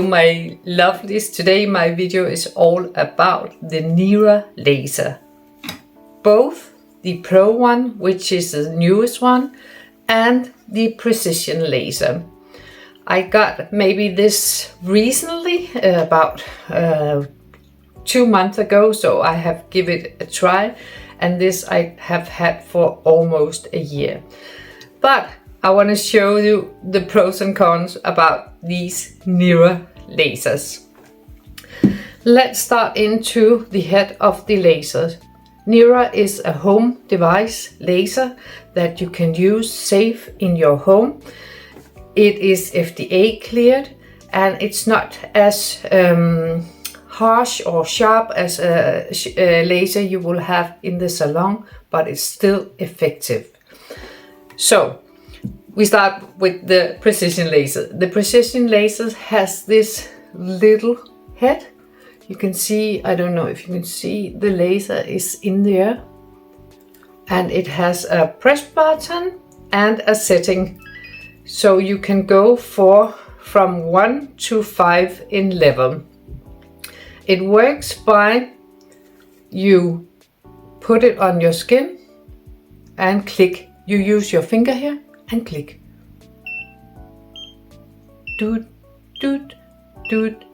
My lovelies, today my video is all about the NIRA Laser. Both the Pro one, which is the newest one, and the Precision Laser. I got maybe this recently, about 2 months ago, so I have given it a try, and this I have had for almost a year. But I want to show you the pros and cons about these NIRA lasers. Let's start into the head of the laser. NIRA is a home device laser that you can use safe in your home. It is FDA cleared, and it's not as harsh or sharp as a laser you will have in the salon, but it's still effective. So we start with the Precision Laser. The Precision Laser has this little head. You can see, I don't know if you can see, the laser is in there. And it has a press button and a setting. So you can go from 1 to 5 in level. It works by you put it on your skin and click. You use your finger here and click. Doot, doot, doot,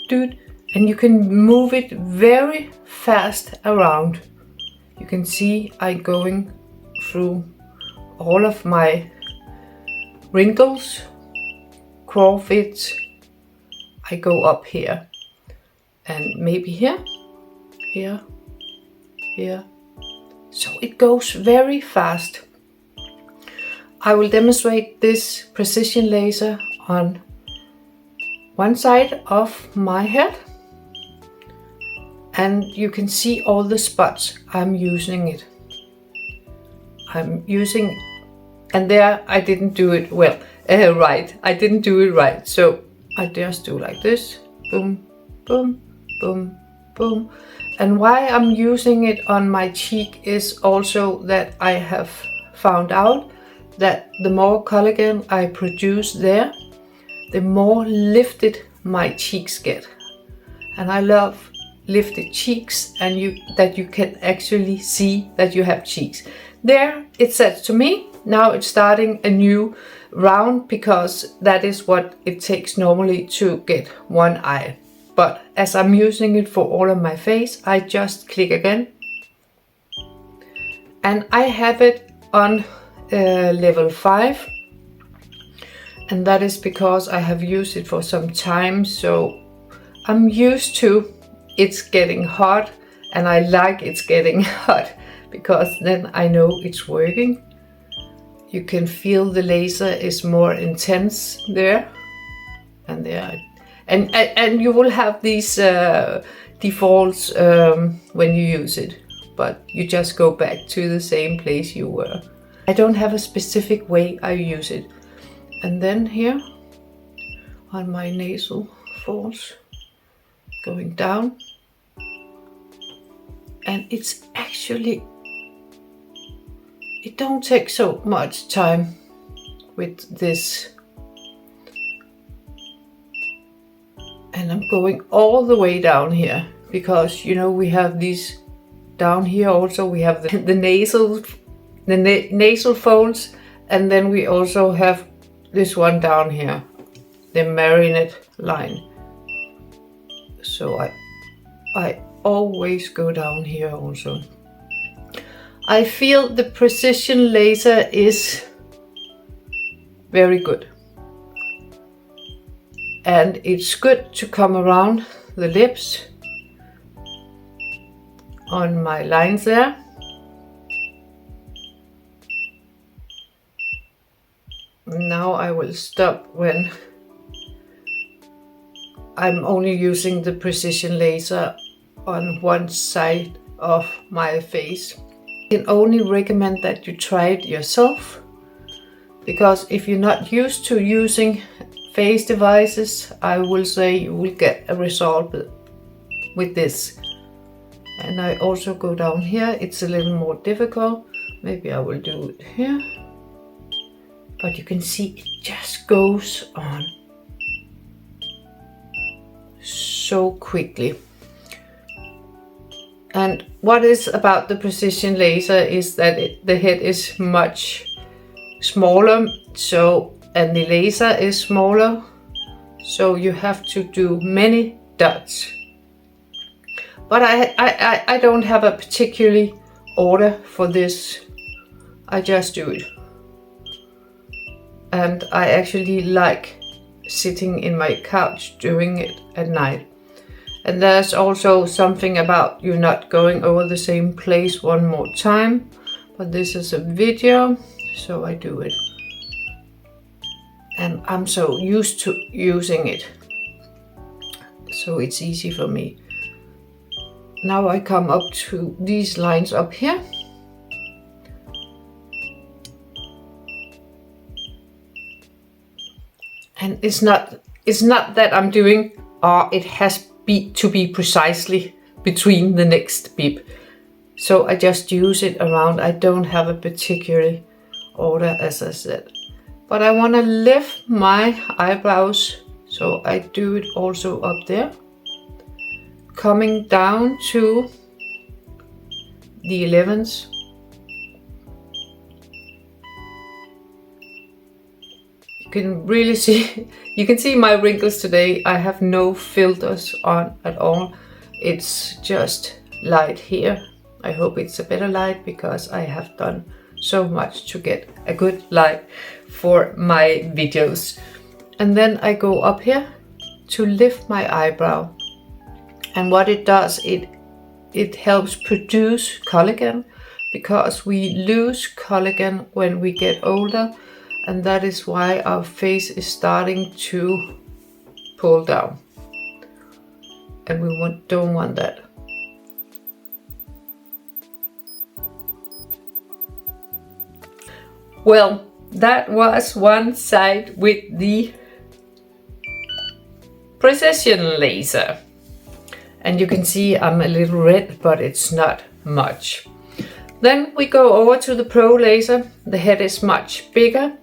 doot. And you can move it very fast around. You can see I'm going through all of my wrinkles, crawfids. I go up here and maybe here, here, here. So it goes very fast. I will demonstrate this precision laser on one side of my head, and you can see all the spots I'm using it. And there I didn't do it well, right. I didn't do it right. So I just do like this, boom, boom, boom, boom. And why I'm using it on my cheek is also that I have found out that the more collagen I produce there, the more lifted my cheeks get. And I love lifted cheeks, and that you can actually see that you have cheeks. There it says to me, now it's starting a new round, because that is what it takes normally to get one eye. But as I'm using it for all of my face, I just click again. And I have it on level 5, and that is because I have used it for some time, so I'm used to it's getting hot, and I like it's getting hot because then I know it's working. You can feel the laser is more intense there and there, and you will have these defaults when you use it, but you just go back to the same place you were. I don't have a specific way I use it. And then here on my nasal folds, going down, and it's actually, it don't take so much time with this. And I'm going all the way down here, because you know we have these down here also. We have the nasal folds, and then we also have this one down here, the marionette line. So I always go down here also. I feel the precision laser is very good, and it's good to come around the lips on my lines there. Now I will stop when I'm only using the precision laser on one side of my face. I can only recommend that you try it yourself, because if you're not used to using face devices, I will say you will get a result with this. And I also go down here. It's a little more difficult. Maybe I will do it here. But you can see it just goes on. so quickly. And what is about the precision laser is that the head is much smaller, and the laser is smaller, so you have to do many dots. But I don't have a particular order for this. I just do it. And I actually like sitting in my couch doing it at night. And there's also something about you not going over the same place one more time. But this is a video, so I do it. And I'm so used to using it, so it's easy for me. Now I come up to these lines up here. And it's not that I'm doing, it has to be precisely between the next bib. So I just use it around. I don't have a particular order, as I said. But I want to lift my eyebrows, so I do it also up there. Coming down to the 11s. You can really see, you can see my wrinkles today. I have no filters on at all. It's just light here. I hope it's a better light because I have done so much to get a good light for my videos. And then I go up here to lift my eyebrow. And what it does, it helps produce collagen, because we lose collagen when we get older. And that is why our face is starting to pull down. And we don't want that. Well, that was one side with the precision laser. And you can see I'm a little red, but it's not much. Then we go over to the Pro laser. The head is much bigger.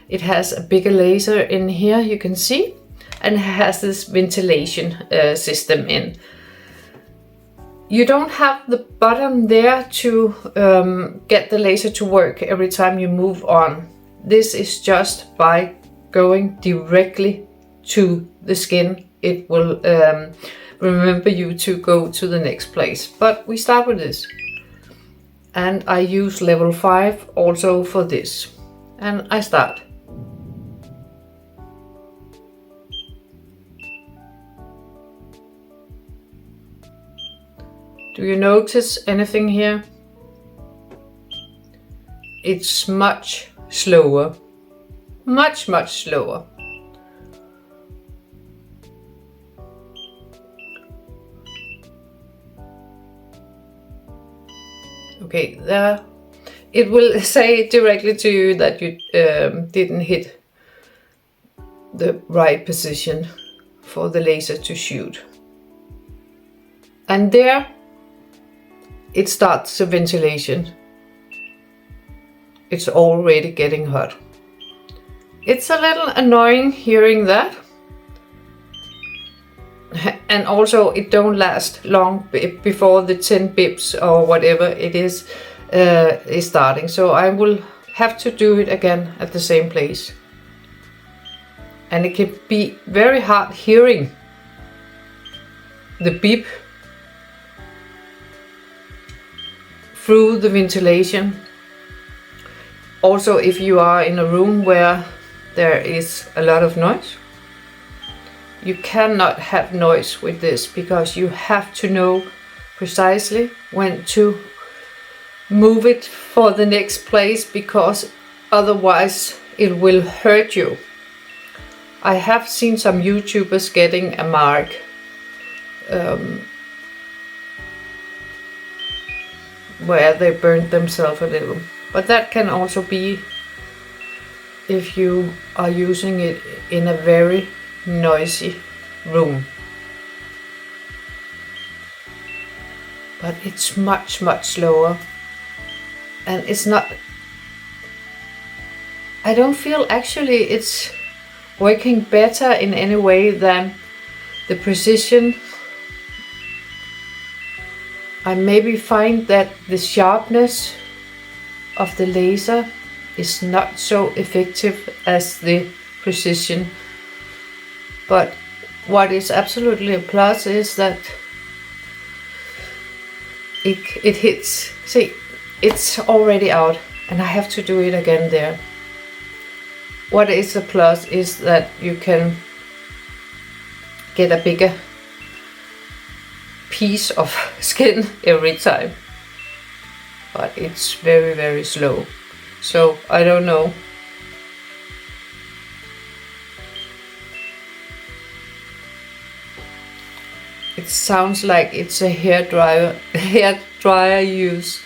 It has a bigger laser in here, you can see, and it has this ventilation system in. You don't have the button there to get the laser to work every time you move on. This is just by going directly to the skin. It will remember you to go to the next place. But we start with this. And I use level 5 also for this. And I start. Do you notice anything here? It's much slower. Much slower. Okay, there. It will say directly to you that you didn't hit the right position for the laser to shoot. And there it starts the ventilation. It's already getting hot. It's a little annoying hearing that. And also it don't last long before the 10 bips or whatever it is starting. So I will have to do it again at the same place. And it can be very hard hearing the beep through the ventilation. Also, if you are in a room where there is a lot of noise, you cannot have noise with this, because you have to know precisely when to move it for the next place, because otherwise it will hurt you. I have seen some YouTubers getting a mark where they burned themselves a little, but that can also be if you are using it in a very noisy room. But it's much slower, and it's not, I don't feel actually it's working better in any way than the precision I maybe find that the sharpness of the laser is not so effective as the precision, but what is absolutely a plus is that it hits. See, it's already out and I have to do it again there. What is a plus is that you can get a bigger piece of skin every time, but it's very, very slow, so I don't know. It sounds like it's a hair dryer use.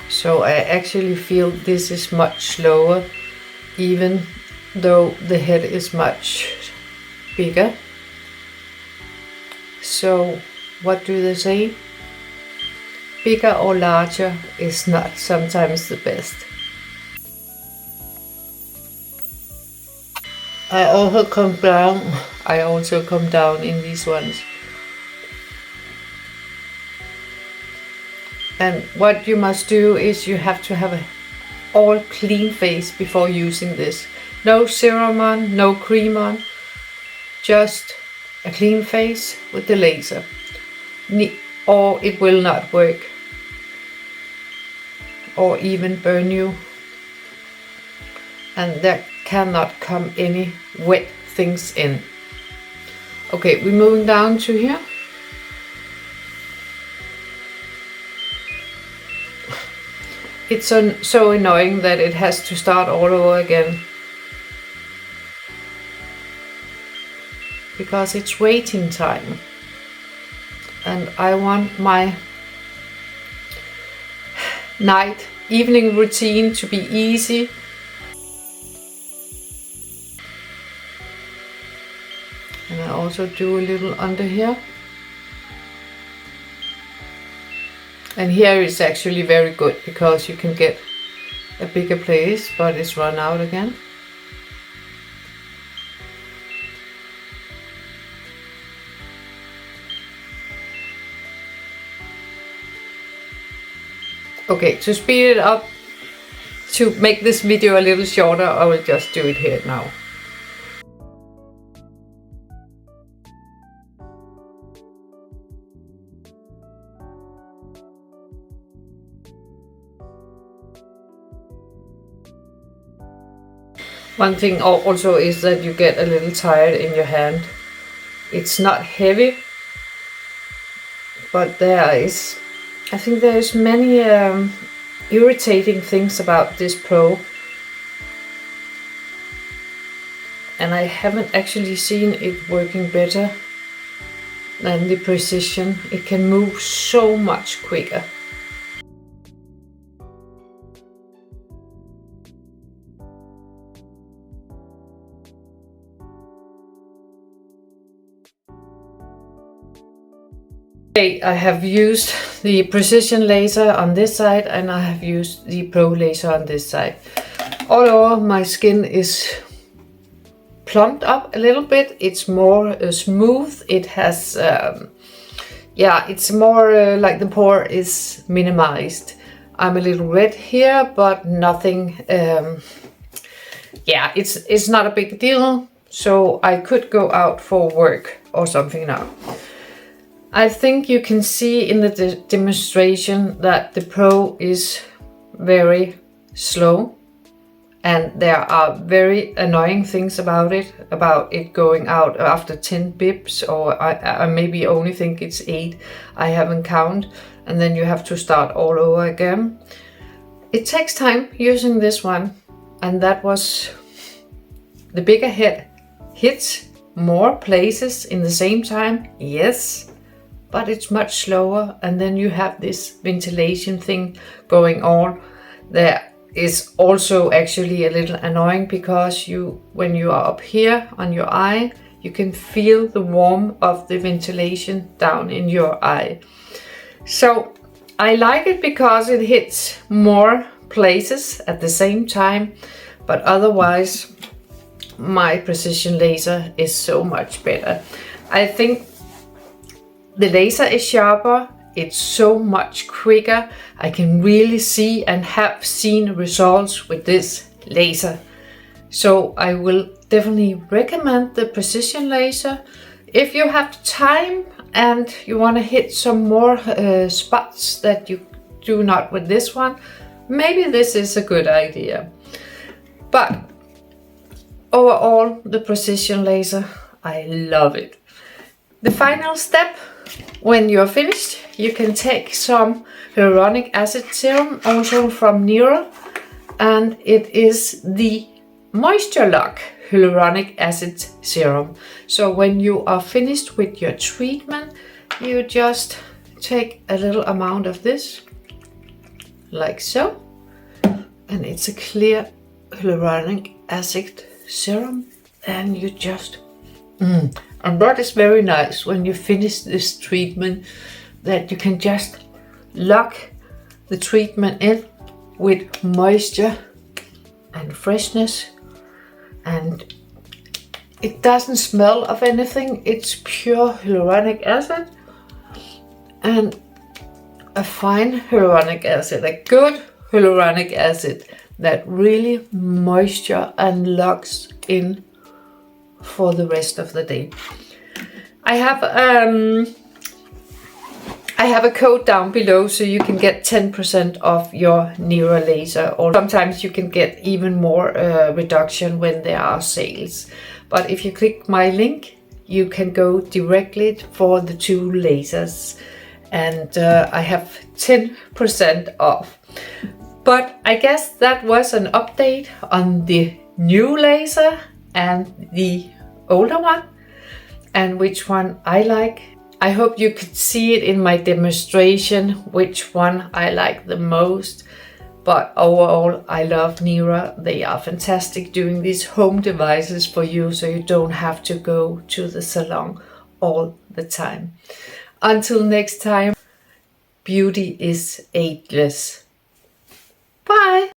So I actually feel this is much slower, even though the head is much bigger. So what do they say? Bigger or larger is not sometimes the best. I also come down in these ones. And what you must do is you have to have an all clean face before using this. No serum on, no cream on, just a clean face with the laser, or it will not work, or even burn you, and there cannot come any wet things in. Okay, we're moving down to here. It's so annoying that it has to start all over again, because it's waiting time and I want my evening routine to be easy. And I also do a little under here. And here is actually very good because you can get a bigger place, but it's run out again. Okay, to speed it up, to make this video a little shorter, I will just do it here now. One thing also is that you get a little tired in your hand. It's not heavy, but I think there is many irritating things about this Pro, and I haven't actually seen it working better than the Precision. It can move so much quicker. I have used the Precision laser on this side and I have used the Pro laser on this side. All over my skin is plumped up a little bit. It's more smooth. It has, it's more like the pore is minimized. I'm a little red here, but nothing, it's not a big deal. So I could go out for work or something now. I think you can see in the demonstration that the Pro is very slow and there are very annoying things about it going out after 10 bips, or I maybe only think it's 8, I haven't counted, and then you have to start all over again. It takes time using this one, and that was the bigger head hits more places in the same time, yes, but it's much slower, and then you have this ventilation thing going on. There is also actually a little annoying because when you are up here on your eye, You can feel the warmth of the ventilation down in your eye. So I like it because it hits more places at the same time, but otherwise my precision laser is so much better. I think the laser is sharper, it's so much quicker. I can really see and have seen results with this laser. So I will definitely recommend the precision laser. If you have time and you want to hit some more spots that you do not with this one, maybe this is a good idea. But overall, the precision laser, I love it. The final step, when you're finished, you can take some hyaluronic acid serum, also from NIRA, and it is the Moisture Lock hyaluronic acid serum. So when you are finished with your treatment, you just take a little amount of this, like so, and it's a clear hyaluronic acid serum, and you just and that is very nice when you finish this treatment, that you can just lock the treatment in with moisture and freshness, and it doesn't smell of anything. It's pure hyaluronic acid, and a fine hyaluronic acid, a good hyaluronic acid that really moisture and locks in for the rest of the day. I have a code down below, so you can get 10% off your NIRA laser, or sometimes you can get even more reduction when there are sales. But if you click my link, you can go directly for the 2 lasers, and I have 10% off. But I guess that was an update on the new laser and the older one, and which one I like. I hope you could see it in my demonstration which one I like the most. But overall, I love NIRA. They are fantastic doing these home devices for you, so you don't have to go to the salon all the time. Until next time, beauty is ageless. Bye!